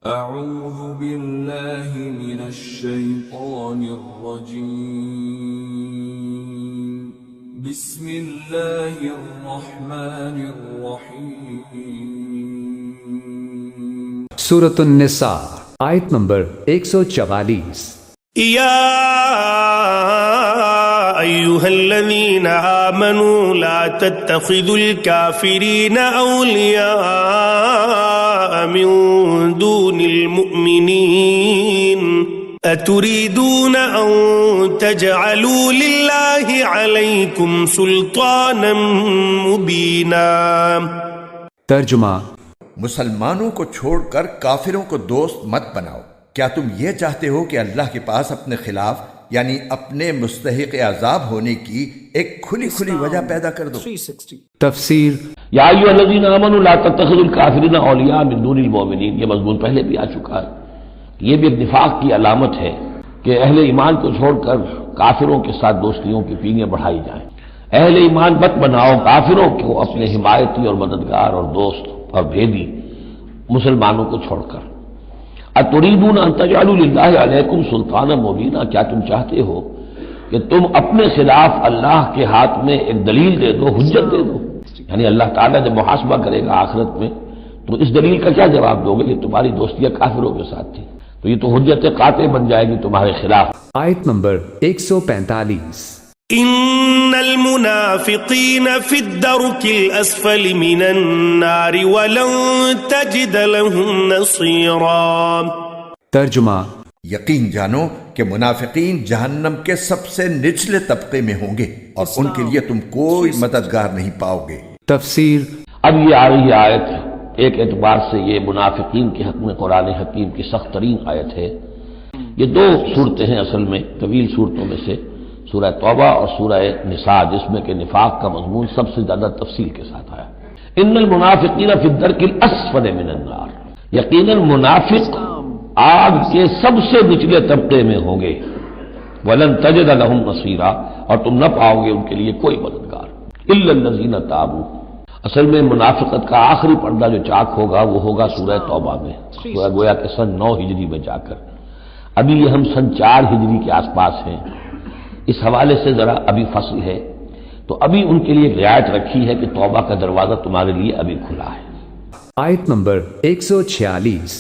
اعوذ باللہ من الشیطان الرجیم بسم اللہ الرحمن الرحیم سورۃ النساء آیت نمبر 144 یا ایھا الذین آمنوا لا تتخذوا الکافرین اولیاء من دون المؤمنین اتريدون ان تجعلوا للہ علیکم سلطانا مبینا۔ ترجمہ: مسلمانوں کو چھوڑ کر کافروں کو دوست مت بناؤ۔ کیا تم یہ چاہتے ہو کہ اللہ کے پاس اپنے خلاف یعنی اپنے مستحق عذاب ہونے کی ایک کھلی وجہ پیدا کر دو؟ تفسیر: یا ایھا الذین آمنوا لا تتخذوا الکافرین اولیاء من دون المؤمنین، یہ مضمون پہلے بھی آ چکا ہے۔ یہ بھی ایک نفاق کی علامت ہے کہ اہل ایمان کو چھوڑ کر کافروں کے ساتھ دوستیوں کی پیلیاں بڑھائی جائیں۔ اہل ایمان مت بناؤ کافروں کو اپنے حمایتی اور مددگار اور دوست اور بھیدی مسلمانوں کو چھوڑ کر۔ اتریدون ان تجعلوا للہ علیکم سلطانا مبینا، کیا تم چاہتے ہو کہ تم اپنے خلاف اللہ کے ہاتھ میں ایک دلیل دے دو، حجت دے دو؟ یعنی اللہ تعالیٰ جب محاسبہ کرے گا آخرت میں تو اس دلیل کا کیا جواب دو گے کہ تمہاری دوستیاں کافروں کے ساتھ تھی؟ تو یہ تو حجت قاطع بن جائے گی تمہارے خلاف۔ آیت نمبر 145 ان المنافقین فی الدرک الاسفل من النار ولن تجد لهم نصیرا۔ ترجمہ: یقین جانو کہ منافقین جہنم کے سب سے نچلے طبقے میں ہوں گے اور ان کے لیے تم کوئی مددگار نہیں پاؤ گے۔ تفسیر: اب یہ آ رہی آیت ایک اعتبار سے یہ منافقین کے حق میں قرآن حکیم کی سخت ترین آیت ہے۔ یہ دو صورتیں ہیں اصل میں طویل صورتوں میں سے، سورہ توبہ اور سورہ نساء، جس میں کہ نفاق کا مضمون سب سے زیادہ تفصیل کے ساتھ آیا۔ ان المنافقین فی الدرک الاسفل من النار، یقیناً منافق آگ کے سب سے نچلے طبقے میں ہوں گے۔ ولن تجد لهم نصیرا، اور تم نہ پاؤ گے ان کے لیے کوئی مددگار۔ الا الذین تابوا، اصل میں منافقت کا آخری پردہ جو چاک ہوگا وہ ہوگا سورہ توبہ میں، گویا کہ سن 9 ہجری میں جا کر۔ ابھی یہ ہم سن 4 ہجری کے آس پاس ہیں، اس حوالے سے ذرا ابھی فصل ہے، تو ابھی ان کے لیے رعایت رکھی ہے کہ توبہ کا دروازہ تمہارے لیے ابھی کھلا ہے۔ آیت نمبر 146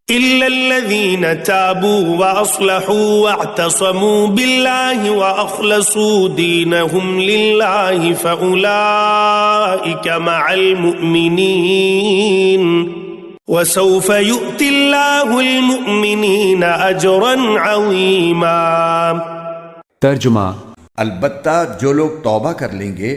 إلا الذين تابوا وأصلحوا واعتصموا بالله وأخلصوا دينهم لله فأولئك مع المؤمنين وسوف يؤتي الله المؤمنين أجرا عظيما۔ ترجمہ: البتہ جو لوگ توبہ کر لیں گے،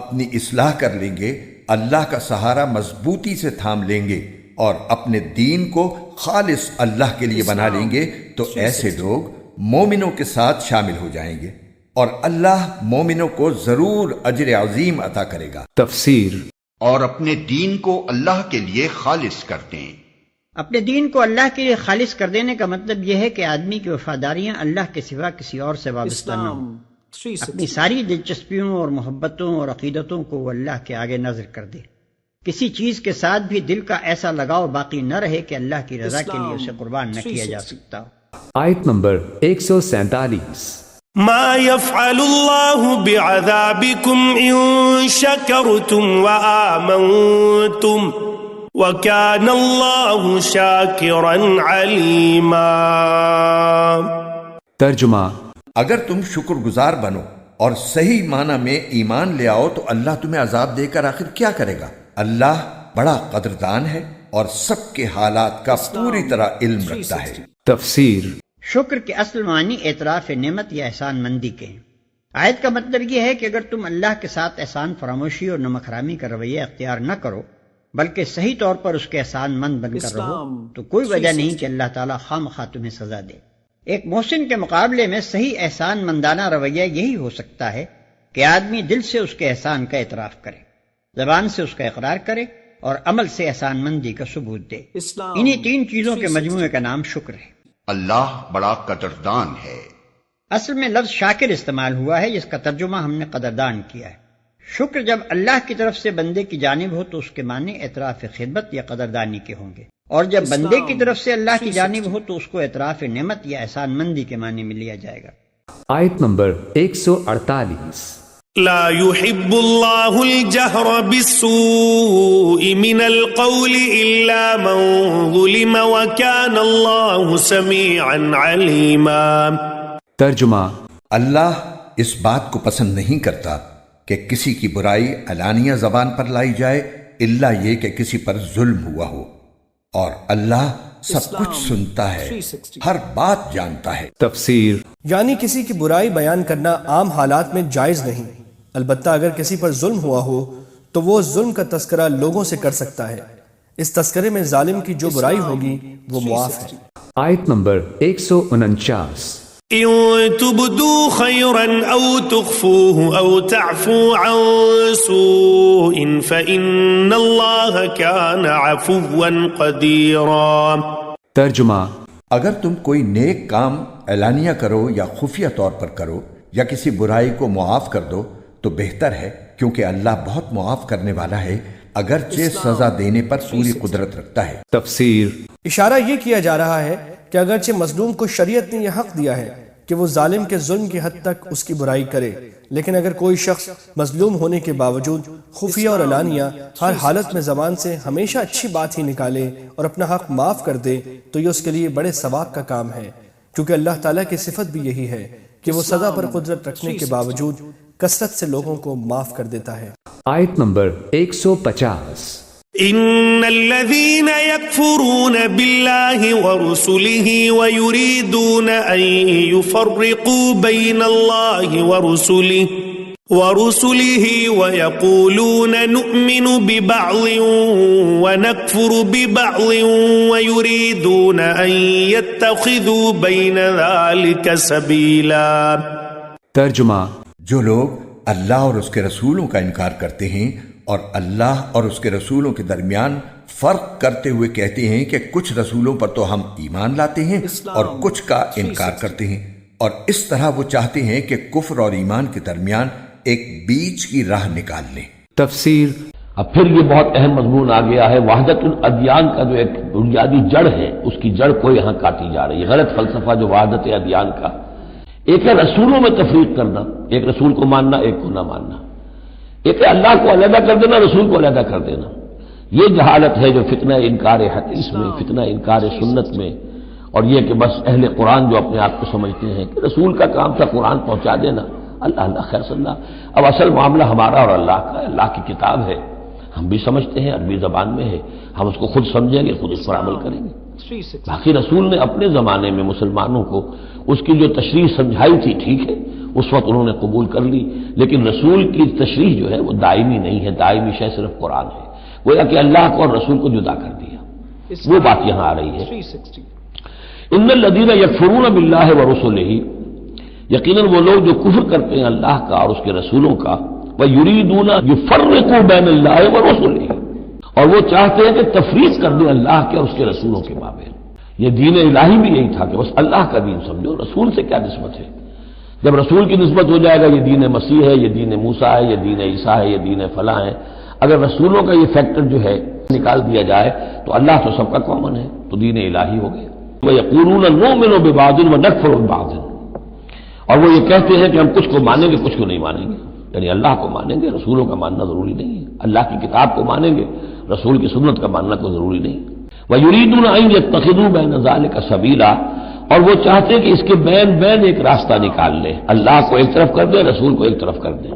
اپنی اصلاح کر لیں گے، اللہ کا سہارا مضبوطی سے تھام لیں گے اور اپنے دین کو خالص اللہ کے لیے بنا لیں گے تو ایسے لوگ مومنوں کے ساتھ شامل ہو جائیں گے اور اللہ مومنوں کو ضرور اجر عظیم عطا کرے گا۔ تفسیر: اور اپنے دین کو اللہ کے لیے خالص کر دیں۔ اپنے دین کو اللہ کے لیے خالص کر دینے کا مطلب یہ ہے کہ آدمی کی وفاداریاں اللہ کے سوا کسی اور سے وابستہ نہ ہوں، اپنی ساری دلچسپیوں اور محبتوں اور عقیدتوں کو وہ اللہ کے آگے نظر کر دے۔ کسی چیز کے ساتھ بھی دل کا ایسا لگاؤ باقی نہ رہے کہ اللہ کی رضا کے لیے اسے قربان نہ کیا جا سکتا۔ آیت نمبر 147 ما يفعل الله بعذابكم إن شكرتم وآمنتم وكان الله شاكرا عليما۔ ترجمہ: اگر تم شکر گزار بنو اور صحیح معنی میں ایمان لے آؤ تو اللہ تمہیں عذاب دے کر آخر کیا کرے گا؟ اللہ بڑا قدردان ہے اور سب کے حالات کا پوری طرح علم رکھتا ہے۔ تفسیر: شکر کے اصل معنی اعتراف نعمت یا احسان مندی کے ہیں۔ آیت کا مطلب یہ ہے کہ اگر تم اللہ کے ساتھ احسان فراموشی اور نمک حرامی کا رویہ اختیار نہ کرو بلکہ صحیح طور پر اس کے احسان مند بن کر رہو تو کوئی وجہ نہیں کہ اللہ تعالیٰ خواہ تمہیں سزا دے۔ ایک محسن کے مقابلے میں صحیح احسان مندانہ رویہ یہی ہو سکتا ہے کہ آدمی دل سے اس کے احسان کا اعتراف کرے، زبان سے اس کا اقرار کرے اور عمل سے احسان مندی کا ثبوت دے۔ انہی 3 چیزوں کے مجموعے کا نام شکر ہے۔ اللہ بڑا قدردان ہے۔ اصل میں لفظ شاکر استعمال ہوا ہے جس کا ترجمہ ہم نے قدردان کیا ہے۔ شکر جب اللہ کی طرف سے بندے کی جانب ہو تو اس کے معنی اعتراف خدمت یا قدردانی کے ہوں گے۔ اور جب بندے کی طرف سے اللہ کی جانب ہو تو اس کو اعتراف نعمت یا احسان مندی کے معنی میں لیا جائے گا۔ آیت نمبر 148۔ لا يحب الله الجهر بالسوء من القول إلا من ظلم وكان الله سميعا عليما۔ ترجمہ، اللہ اس بات کو پسند نہیں کرتا کہ کسی کی برائی علانیہ زبان پر لائی جائے الا یہ کہ کسی پر ظلم ہوا ہو، اور اللہ سب کچھ سنتا ہے، ہر بات جانتا ہے۔ تفسیر۔ یعنی کسی کی برائی بیان کرنا عام حالات میں جائز نہیں، البتہ اگر کسی پر ظلم ہوا ہو تو وہ ظلم کا تذکرہ لوگوں سے کر سکتا ہے، اس تذکرے میں ظالم کی جو برائی ہوگی وہ معاف ہے۔ آیت نمبر 149۔ إن تبدوا خيرا أو تخفوه أو تعفوا عن سوء فإن الله كان عفوا قديرا۔ ترجمہ، اگر تم کوئی نیک کام اعلانیہ کرو یا خفیہ طور پر کرو یا کسی برائی کو معاف کر دو تو بہتر ہے، کیونکہ اللہ بہت معاف کرنے والا ہے، اگرچہ سزا دینے پر پوری قدرت رکھتا ہے۔ تفسیر۔ اشارہ یہ کیا جا رہا ہے کہ اگرچہ مظلوم کو شریعت نے یہ حق دیا ہے کہ وہ ظالم کے ظلم کی حد تک اس کی برائی کرے، لیکن اگر کوئی شخص مظلوم ہونے کے باوجود خفیہ اور علانیہ ہر حالت میں زبان سے ہمیشہ اچھی بات ہی نکالے اور اپنا حق معاف کر دے تو یہ اس کے لیے بڑے ثواب کا کام ہے، کیونکہ اللہ تعالیٰ کی صفت بھی یہی ہے کہ وہ سزا پر قدرت رکھنے کے باوجود کثرت سے لوگوں کو معاف کر دیتا ہے۔ آیت نمبر 150۔ إن الذين يكفرون بالله ورسله ويريدون أن يفرقوا بين الله ورسله ويقولون نؤمن ببعض ونكفر ببعض ويريدون أن يتخذوا بين ذلك سبيلا۔ ترجمہ، جو لوگ اللہ اور اس کے رسولوں کا انکار کرتے ہیں اور اللہ اور اس کے رسولوں کے درمیان فرق کرتے ہوئے کہتے ہیں کہ کچھ رسولوں پر تو ہم ایمان لاتے ہیں اور کچھ کا انکار کرتے ہیں، اور اس طرح وہ چاہتے ہیں کہ کفر اور ایمان کے درمیان ایک بیچ کی راہ نکال لیں۔ تفسیر۔ اب پھر یہ بہت اہم مضمون آ گیا ہے، وحدت الادیان کا جو ایک بنیادی جڑ ہے اس کی جڑ کو یہاں کاٹی جا رہی ہے۔ غلط فلسفہ جو وحدت ادیان کا، ایک ہے رسولوں میں تفریق کرنا، ایک رسول کو ماننا ایک کو نہ ماننا، ایک ہے اللہ کو علیحدہ کر دینا رسول کو علیحدہ کر دینا۔ یہ جہالت ہے جو فتنہ انکار حدیث میں، فتنہ انکار سنت میں، اور یہ کہ بس اہل قرآن جو اپنے آپ کو سمجھتے ہیں کہ رسول کا کام تھا قرآن پہنچا دینا، اللہ اللہ خیر صلی اللہ۔ اب اصل معاملہ ہمارا اور اللہ کا ہے، اللہ کی کتاب ہے، ہم بھی سمجھتے ہیں، عربی زبان میں ہے، ہم اس کو خود سمجھیں گے، خود اس پر عمل کریں گے۔ باقی رسول نے اپنے زمانے میں مسلمانوں کو اس کی جو تشریح سمجھائی تھی، ٹھیک ہے، اس وقت انہوں نے قبول کر لی، لیکن رسول کی تشریح جو ہے وہ دائمی نہیں ہے، دائمی شے صرف قرآن ہے، گویا کہ اللہ کو اور رسول کو جدا کر دیا، وہ بات یہاں آ رہی ہے۔ ان الذین یکفرون باللہ ورسلہ، یقیناً وہ لوگ جو کفر کرتے ہیں اللہ کا اور اس کے رسولوں کا، ویریدون یفرقوا بین اللہ ورسلہ، اور وہ چاہتے ہیں کہ تفریق کر دیں اللہ کے اور اس کے رسولوں کے مابین۔ یہ دین الہی بھی یہی تھا کہ بس اللہ کا دین سمجھو، رسول سے کیا نسبت ہے؟ جب رسول کی نسبت ہو جائے گا یہ دین مسیح ہے، یہ دین موسیٰ ہے، یہ دین عیسیٰ ہے، یہ دین فلاں ہے، اگر رسولوں کا یہ فیکٹر جو ہے نکال دیا جائے تو اللہ تو سب کا کامن ہے، تو دین الہی ہو گیا۔ وَيَقُولُونَ نُؤْمِنُ بِبَعْضٍ وَنَكْفُرُ بِبَعْضٍ، اور وہ یہ کہتے ہیں کہ ہم کچھ کو مانیں گے کچھ کو نہیں مانیں گے، یعنی اللہ کو مانیں گے، رسولوں کا ماننا ضروری نہیں ہے، اللہ کی کتاب کو مانیں گے، رسول کی سنت کا ماننا کوئی ضروری نہیں۔ وَيُرِيدُونَ أَن يَتَّخِذُوا بَيْنَ ذَلِكَ سَبِيلًا، اور وہ چاہتے ہیں کہ اس کے بین بین ایک راستہ نکال لیں، اللہ کو ایک طرف کر دیں، رسول کو ایک طرف کر دیں۔